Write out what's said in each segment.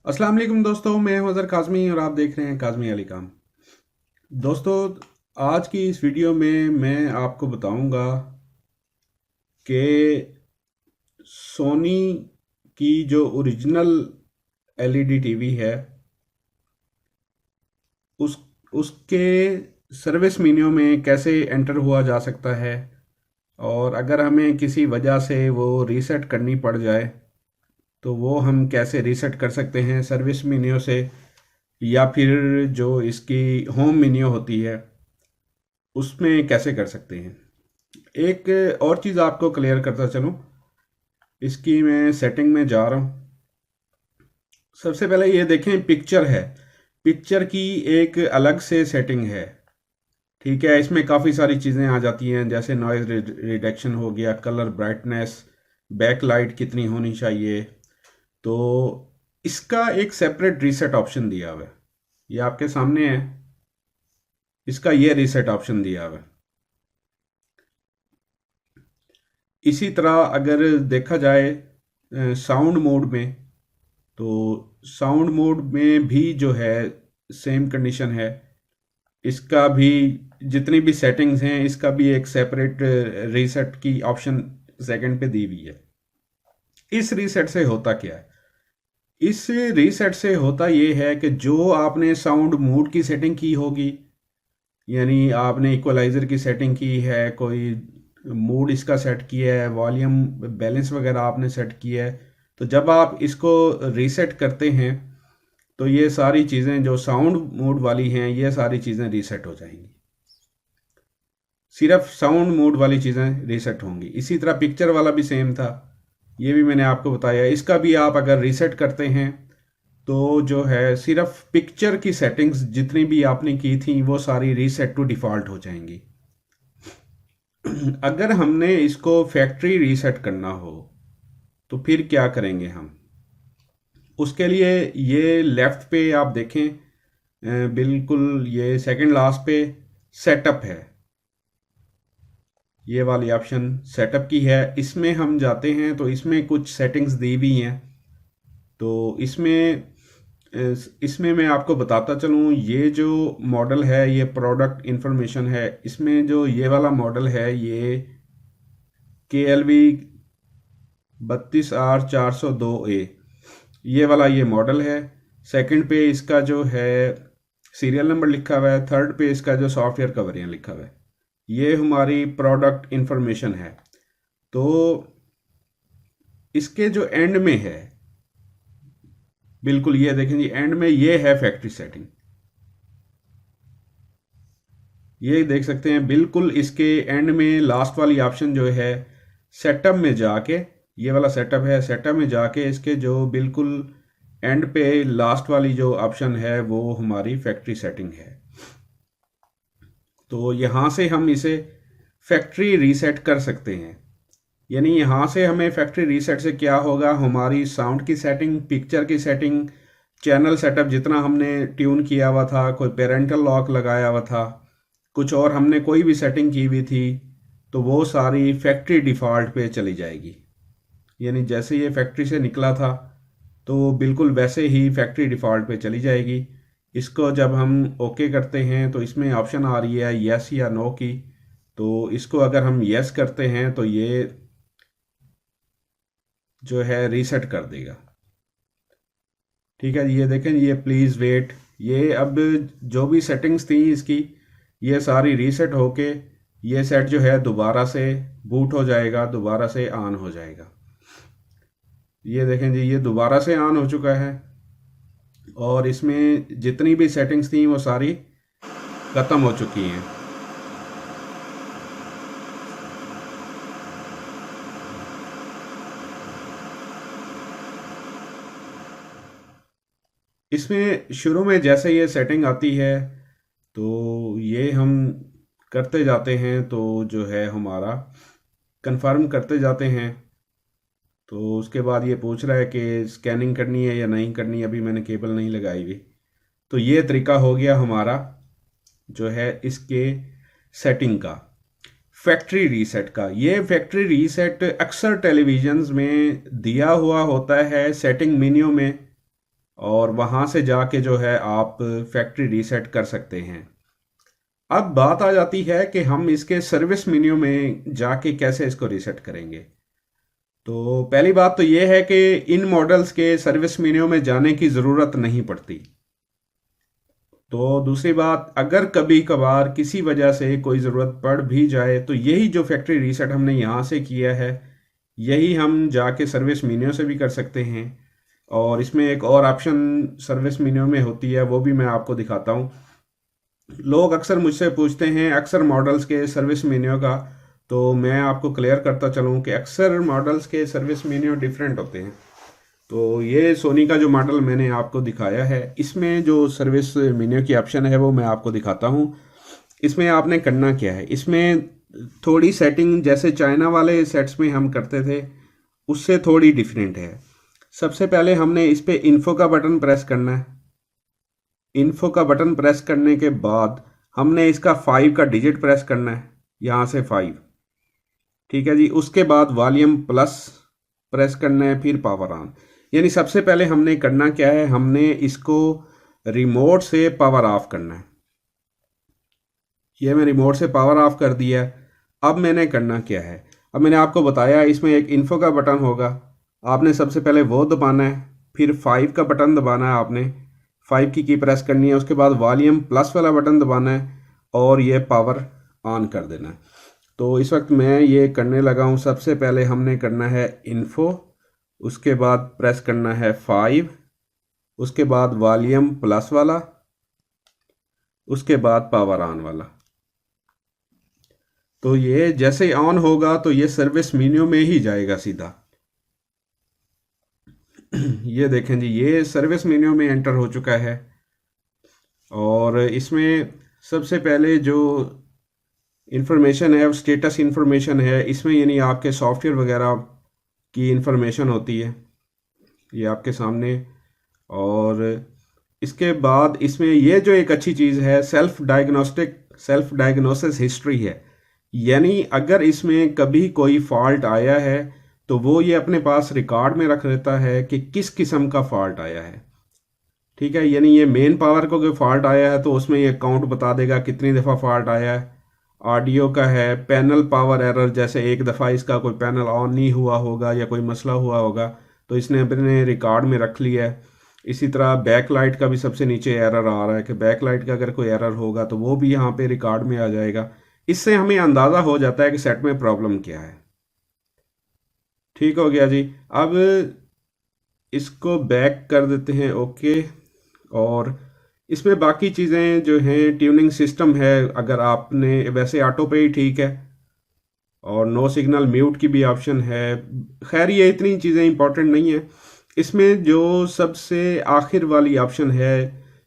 अस्सलाम वालेकुम दोस्तों, मैं हूं अज़हर काज़मी और आप देख रहे हैं काज़मी अली काम। दोस्तों, आज की इस वीडियो में मैं आपको बताऊंगा कि सोनी की जो ओरिजिनल एलईडी टीवी है उस उसके सर्विस मेन्यू में कैसे एंटर हुआ जा सकता है, और अगर हमें किसी वजह से वो रीसेट करनी पड़ जाए तो वो हम कैसे रीसेट कर सकते हैं सर्विस मेन्यू से, या फिर जो इसकी होम मेन्यू होती है उसमें कैसे कर सकते हैं। एक और चीज़ आपको क्लियर करता चलूँ, इसकी मैं सेटिंग में जा रहा हूँ। सबसे पहले ये देखें, पिक्चर है, पिक्चर की एक अलग से सेटिंग है। ठीक है, इसमें काफ़ी सारी चीज़ें आ जाती हैं, जैसे नॉइज़ रिडक्शन हो गया, कलर ब्राइटनेस, बैक लाइट कितनी होनी चाहिए। तो इसका एक सेपरेट रीसेट ऑप्शन दिया हुआ है, ये आपके सामने है। इसका ये रीसेट ऑप्शन दिया हुआ है। इसी तरह अगर देखा जाए साउंड मोड में, तो साउंड मोड में भी जो है सेम कंडीशन है। इसका भी जितनी भी सेटिंग्स हैं, इसका भी एक सेपरेट रीसेट की ऑप्शन सेकंड पे दी हुई है। इस रीसेट से होता क्या है? इस रीसेट से होता ये है कि जो आपने साउंड मोड की सेटिंग की होगी, यानी आपने इक्वलाइज़र की सेटिंग की है, कोई मूड इसका सेट किया है, वॉल्यूम बैलेंस वगैरह आपने सेट किया है, तो जब आप इसको रीसेट करते हैं तो ये सारी चीज़ें जो साउंड मोड वाली हैं, ये सारी चीज़ें रीसेट हो जाएंगी। सिर्फ साउंड मोड वाली चीज़ें रीसेट होंगी। इसी तरह पिक्चर वाला भी सेम था, ये भी मैंने आपको बताया। इसका भी आप अगर रीसेट करते हैं तो जो है सिर्फ पिक्चर की सेटिंग्स जितनी भी आपने की थी वो सारी रीसेट टू डिफ़ॉल्ट हो जाएंगी। अगर हमने इसको फैक्ट्री रीसेट करना हो तो फिर क्या करेंगे हम? उसके लिए ये लेफ्ट पे आप देखें, बिल्कुल ये सेकंड लास्ट पे सेटअप है, ये वाली ऑप्शन सेटअप की है। इसमें हम जाते हैं तो इसमें कुछ सेटिंग्स दी हुई हैं। तो इसमें मैं आपको बताता चलूँ, ये जो मॉडल है ये प्रोडक्ट इंफॉर्मेशन है। इसमें जो ये वाला मॉडल है ये KLV 32R402A, ये वाला ये मॉडल है। सेकंड पे इसका जो है सीरियल नंबर लिखा हुआ है, थर्ड पे इसका जो सॉफ्टवेयर का वेरिएंट लिखा हुआ है। ये हमारी प्रोडक्ट इंफॉर्मेशन है। तो इसके जो एंड में है, बिल्कुल ये देखें जी, एंड में ये है फैक्ट्री सेटिंग। ये देख सकते हैं, बिल्कुल इसके एंड में लास्ट वाली ऑप्शन जो है सेटअप में जाके, ये वाला सेटअप है, सेटअप में जाके इसके जो बिल्कुल एंड पे लास्ट वाली जो ऑप्शन है वो हमारी फैक्ट्री सेटिंग है। तो यहाँ से हम इसे फैक्ट्री रीसेट कर सकते हैं। यानी यहाँ से हमें फैक्ट्री रीसेट से क्या होगा, हमारी साउंड की सेटिंग, पिक्चर की सेटिंग, चैनल सेटअप जितना हमने ट्यून किया हुआ था, कोई पेरेंटल लॉक लगाया हुआ था, कुछ और हमने कोई भी सेटिंग की हुई थी, तो वो सारी फैक्ट्री डिफ़ॉल्ट पे चली जाएगी। यानी जैसे ये फैक्ट्री से निकला था तो बिल्कुल वैसे ही फैक्ट्री डिफ़ॉल्ट पे चली जाएगी। इसको जब हम ओके करते हैं तो इसमें ऑप्शन आ रही है यस या नो की। तो इसको अगर हम यस करते हैं तो ये जो है रीसेट कर देगा। ठीक है, ये देखें, ये प्लीज़ वेट, ये अब जो भी सेटिंग्स थी इसकी, ये सारी रीसेट होके ये सेट जो है दोबारा से बूट हो जाएगा, दोबारा से ऑन हो जाएगा। ये देखें जी, ये दोबारा से ऑन हो चुका है और इसमें जितनी भी सेटिंग्स थी वो सारी ख़त्म हो चुकी हैं। इसमें शुरू में जैसे ये सेटिंग आती है तो ये हम करते जाते हैं, तो जो है हमारा कंफर्म करते जाते हैं। तो उसके बाद ये पूछ रहा है कि स्कैनिंग करनी है या नहीं करनी, अभी मैंने केबल नहीं लगाई हुई। तो ये तरीका हो गया हमारा जो है इसके सेटिंग का, फैक्ट्री रीसेट का। ये फैक्ट्री रीसेट अक्सर टेलीविजन्स में दिया हुआ होता है सेटिंग मेन्यू में, और वहाँ से जाके जो है आप फैक्ट्री रीसेट कर सकते हैं। अब बात आ जाती है कि हम इसके सर्विस मेन्यू में जाके कैसे इसको रीसेट करेंगे। तो पहली बात तो ये है कि इन मॉडल्स के सर्विस मेन्यू में जाने की ज़रूरत नहीं पड़ती। तो दूसरी बात, अगर कभी कभार किसी वजह से कोई ज़रूरत पड़ भी जाए तो यही जो फैक्ट्री रीसेट हमने यहाँ से किया है यही हम जाके सर्विस मेन्यू से भी कर सकते हैं। और इसमें एक और ऑप्शन सर्विस मेन्यू में होती है, वो भी मैं आपको दिखाता हूँ। लोग अक्सर मुझसे पूछते हैं अक्सर मॉडल्स के सर्विस मेन्यू का, तो मैं आपको क्लियर करता चलूँ कि अक्सर मॉडल्स के सर्विस मेन्यू डिफरेंट होते हैं। तो ये सोनी का जो मॉडल मैंने आपको दिखाया है, इसमें जो सर्विस मेन्यू की ऑप्शन है वो मैं आपको दिखाता हूँ। इसमें आपने करना क्या है, इसमें थोड़ी सेटिंग जैसे चाइना वाले सेट्स में हम करते थे उससे थोड़ी डिफरेंट है। सबसे पहले हमने इस पे इन्फो का बटन प्रेस करना है। इन्फो का बटन प्रेस करने के बाद हमने इसका 5 का डिजिट प्रेस करना है, यहाँ से 5। ठीक है जी। उसके बाद वॉल्यूम प्लस प्रेस करना है, फिर पावर ऑन। यानी सबसे पहले हमने करना क्या है, हमने इसको रिमोट से पावर ऑफ करना है। ये मैं रिमोट से पावर ऑफ कर दिया। अब मैंने करना क्या है, अब मैंने आपको बताया इसमें एक इन्फो का बटन होगा, आपने सबसे पहले वो दबाना है, फिर 5 का बटन दबाना है, आपने 5 की प्रेस करनी है। उसके बाद वॉल्यूम प्लस वाला बटन दबाना है और ये पावर ऑन कर देना है। तो इस वक्त मैं ये करने लगा हूँ। सबसे पहले हमने करना है इन्फो, उसके बाद प्रेस करना है 5, उसके बाद वॉल्यूम प्लस वाला, उसके बाद पावर ऑन वाला। तो ये जैसे ऑन होगा तो ये सर्विस मेन्यू में ही जाएगा सीधा। ये देखें जी, ये सर्विस मेन्यू में एंटर हो चुका है। और इसमें सबसे पहले जो इंफॉर्मेशन है, स्टेटस इंफॉर्मेशन है इसमें, यानी आपके सॉफ्टवेयर वगैरह की इंफॉर्मेशन होती है ये आपके सामने। और इसके बाद इसमें ये जो एक अच्छी चीज़ है, सेल्फ डायग्नोसिस हिस्ट्री है। यानी अगर इसमें कभी कोई फॉल्ट आया है तो वो ये अपने पास रिकॉर्ड में रख लेता है कि किस किस्म का फॉल्ट आया है। ठीक है, यानी ये मेन पावर को कोई फॉल्ट आया है तो उसमें ये काउंट बता देगा कितनी दफ़ा फॉल्ट आया है। ऑडियो का है पैनल पावर एरर, जैसे एक दफ़ा इसका कोई पैनल ऑन नहीं हुआ होगा या कोई मसला हुआ होगा तो इसने अपने रिकॉर्ड में रख लिया है। इसी तरह बैक लाइट का भी सबसे नीचे एरर आ रहा है कि बैक लाइट का अगर कोई एरर होगा तो वो भी यहाँ पे रिकॉर्ड में आ जाएगा। इससे हमें अंदाज़ा हो जाता है कि सेट में प्रॉब्लम क्या है। ठीक हो गया जी। अब इसको बैक कर देते हैं, ओके। और इसमें बाकी चीज़ें जो हैं, ट्यूनिंग सिस्टम है, अगर आपने वैसे ऑटो पे ही ठीक है। और नो सिग्नल म्यूट की भी ऑप्शन है। खैर ये इतनी चीज़ें इंपॉर्टेंट नहीं है। इसमें जो सबसे आखिर वाली ऑप्शन है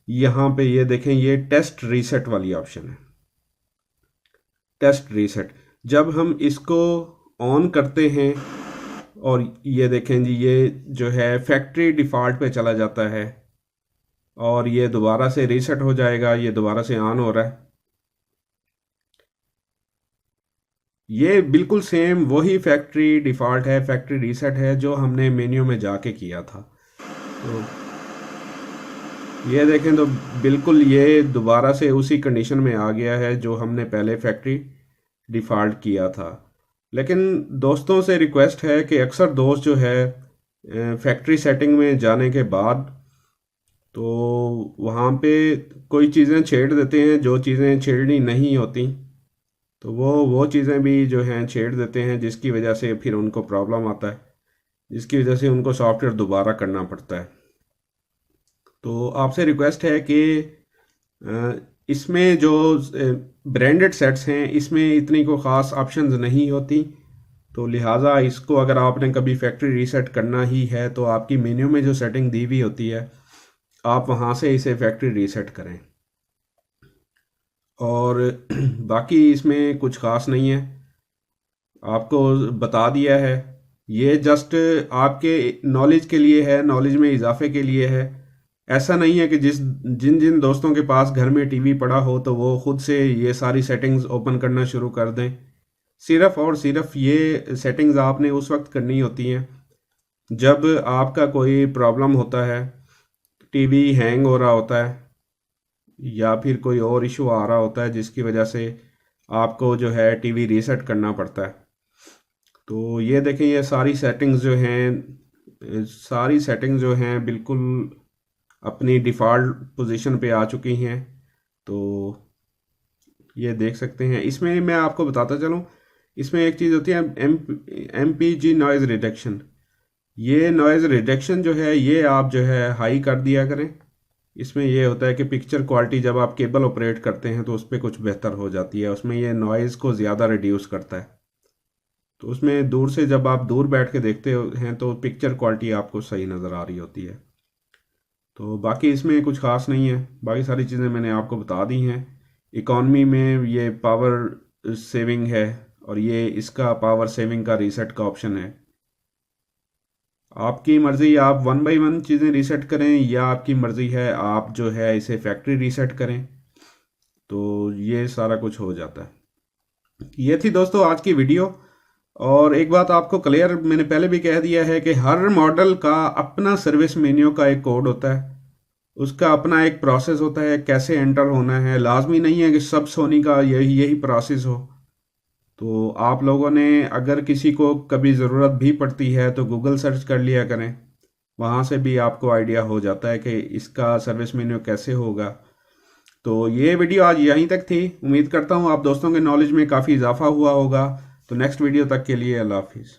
यहाँ पे, ये देखें, ये टेस्ट रीसेट वाली ऑप्शन है। टेस्ट रीसेट जब हम इसको ऑन करते हैं और ये देखें जी, ये जो है फैक्ट्री डिफ़ॉल्ट पे चला जाता है और ये दोबारा से रीसेट हो जाएगा। ये दोबारा से ऑन हो रहा है। ये बिल्कुल सेम वही फैक्ट्री डिफ़ॉल्ट है, फैक्ट्री रीसेट है जो हमने मेन्यू में जाके किया था। तो ये देखें तो बिल्कुल ये दोबारा से उसी कंडीशन में आ गया है जो हमने पहले फैक्ट्री डिफ़ॉल्ट किया था। लेकिन दोस्तों से रिक्वेस्ट है कि अक्सर दोस्त जो है फैक्ट्री सेटिंग में जाने के बाद तो वहाँ पे कोई चीज़ें छेड़ देते हैं जो चीज़ें छेड़नी नहीं होती। तो वो चीज़ें भी जो हैं छेड़ देते हैं, जिसकी वजह से फिर उनको प्रॉब्लम आता है, जिसकी वजह से उनको सॉफ्टवेयर दोबारा करना पड़ता है। तो आपसे रिक्वेस्ट है कि इसमें जो ब्रांडेड सेट्स हैं इसमें इतनी को ख़ास ऑप्शंस नहीं होती। तो लिहाजा इसको अगर आपने कभी फैक्ट्री रीसेट करना ही है तो आपकी मेन्यू में जो सेटिंग दी हुई होती है आप वहाँ से इसे फैक्ट्री रीसेट करें। और बाकी इसमें कुछ ख़ास नहीं है, आपको बता दिया है। ये जस्ट आपके नॉलेज के लिए है, नॉलेज में इजाफे के लिए है। ऐसा नहीं है कि जिन जिन दोस्तों के पास घर में टीवी पड़ा हो तो वो खुद से ये सारी सेटिंग्स ओपन करना शुरू कर दें। सिर्फ़ और सिर्फ ये सेटिंग्स आपने उस वक्त करनी होती हैं जब आपका कोई प्रॉब्लम होता है टीवी हैंग हो रहा होता है या फिर कोई और इशू आ रहा होता है जिसकी वजह से आपको जो है टीवी रीसेट करना पड़ता है। तो ये देखें, ये सारी सेटिंग्स जो हैं, सारी सेटिंग्स जो हैं बिल्कुल अपनी डिफ़ॉल्ट पोजीशन पे आ चुकी हैं। तो ये देख सकते हैं। इसमें मैं आपको बताता चलूँ, इसमें एक चीज़ होती है M P G noise reduction. ये नॉइज़ रिडक्शन जो है ये आप जो है हाई कर दिया करें। इसमें ये होता है कि पिक्चर क्वालिटी जब आप केबल ऑपरेट करते हैं तो उस पर कुछ बेहतर हो जाती है, उसमें ये नॉइज़ को ज़्यादा रिड्यूस करता है। तो उसमें दूर से जब आप दूर बैठ के देखते हैं तो पिक्चर क्वालिटी आपको सही नज़र आ रही होती है। तो बाकी इसमें कुछ ख़ास नहीं है, बाकी सारी चीज़ें मैंने आपको बता दी हैं। इकॉनमी में ये पावर सेविंग है और ये इसका पावर सेविंग का रीसेट का ऑप्शन है। आपकी मर्ज़ी, आप वन बाय वन चीज़ें रीसेट करें या आपकी मर्ज़ी है आप जो है इसे फैक्ट्री रीसेट करें। तो ये सारा कुछ हो जाता है। ये थी दोस्तों आज की वीडियो। और एक बात आपको क्लियर मैंने पहले भी कह दिया है कि हर मॉडल का अपना सर्विस मेन्यू का एक कोड होता है, उसका अपना एक प्रोसेस होता है कैसे एंटर होना है। लाजमी नहीं है कि सब सोनी का यही यही प्रोसेस हो। तो आप लोगों ने अगर किसी को कभी ज़रूरत भी पड़ती है तो गूगल सर्च कर लिया करें, वहाँ से भी आपको आइडिया हो जाता है कि इसका सर्विस मेन्यू कैसे होगा। तो ये वीडियो आज यहीं तक थी। उम्मीद करता हूँ आप दोस्तों के नॉलेज में काफ़ी इजाफा हुआ होगा। तो नेक्स्ट वीडियो तक के लिए अल्लाह हाफिज़।